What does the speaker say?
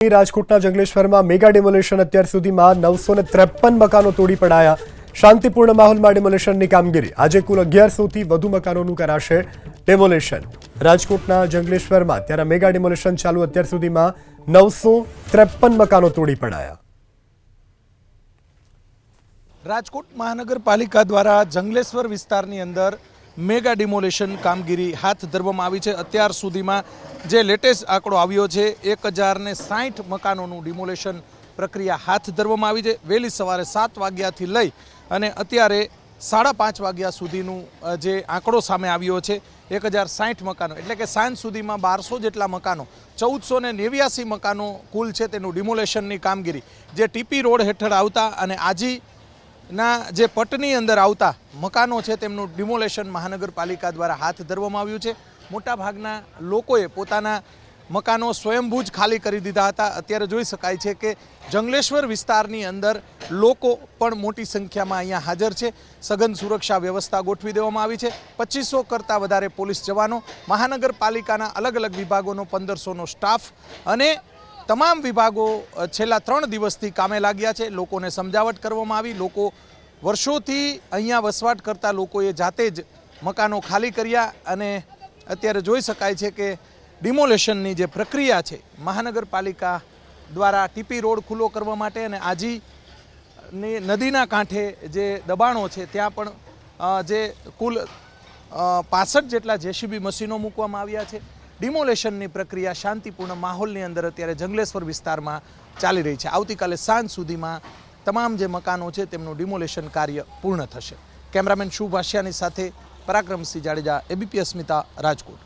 રાજકોટના જંગલેશ્વરમાં mega demolition અત્યાર સુધીમાં 953 મકાનો તોડી પડાયા। શાંતિપૂર્ણ માહોલમાં ડિમોલેશનની કામગીરી। આજે કુલ 1100થી વધુ મકાનોનું કરાશે ડિમોલેશન। રાજકોટના જંગલેશ્વરમાં ત્યારે મેગા ડિમોલેશન ચાલુ। અત્યાર સુધીમાં 953 મકાનો તોડી પડાયા। રાજકોટ મહાનગરપાલિકા દ્વારા જંગલેશ્વર વિસ્તારની અંદર મેગા ડિમોલેશન કામગીરી હાથ ધરવામાં આવી છે। અત્યાર સુધીમાં જે લેટેસ્ટ આંકડો આવ્યો છે 1060 મકાનોનું ડિમોલેશન પ્રક્રિયા હાથ ધરવામાં આવી છે। વહેલી સવારે 7 વાગ્યાથી લઈ અને અત્યારે 5:30 વાગ્યા સુધીનું જે આંકડો સામે આવ્યો છે 1060 મકાનો, એટલે કે સાંજ સુધીમાં 1200 જેટલા મકાનો, 1489 મકાનો કુલ છે તેનું ડિમોલેશનની કામગીરી જે ટીપી રોડ હેઠળ આવતા અને આજી ના જે પટની અંદર આવતા મકાનો છે તેમનું ડિમોલેશન મહાનગરપાલિકા દ્વારા હાથ ધરવામાં આવ્યું છે। મોટાભાગના લોકોએ પોતાના મકાનો સ્વયંભૂ જ ખાલી કરી દીધા હતા। અત્યારે જોઈ શકાય છે કે જંગલેશ્વર વિસ્તારની અંદર લોકો પણ મોટી સંખ્યામાં અહીંયા હાજર છે। સઘન સુરક્ષા વ્યવસ્થા ગોઠવી દેવામાં આવી છે। 2500 કરતાં વધારે પોલીસ જવાનો, મહાનગરપાલિકાના અલગ અલગ વિભાગોનો 1500નો સ્ટાફ અને તમામ વિભાગો છેલ્લા 3 દિવસથી કામે લાગ્યા છે। લોકોને સમજાવટ કરવામાં આવી। લોકો વર્ષોથી અહીંયા વસવાટ કરતા લોકોએ જાતે જ મકાનો ખાલી કર્યા અને અત્યારે જોઈ શકાય છે કે ડિમોલેશનની જે પ્રક્રિયા છે મહાનગરપાલિકા દ્વારા ટીપી રોડ ખુલ્લો કરવા માટે અને આજીની નદીના કાંઠે જે દબાણો છે ત્યાં પણ જે કુલ 65 જેટલા જેસીબી મશીનો મૂકવામાં આવ્યા છે। ડિમોલેશનની પ્રક્રિયા શાંતિપૂર્ણ માહોલની અંદર અત્યારે જંગલેશ્વર વિસ્તારમાં ચાલી રહી છે। આવતીકાલે સાંજ સુધીમાં તમામ જે મકાનો છે તેમનું ડિમોલેશન કાર્ય પૂર્ણ થશે। કેમેરામેન શુભ આશિયાની સાથે પરાક્રમસિંહ જાડેજા, એબીપી અસ્મિતા, રાજકોટ।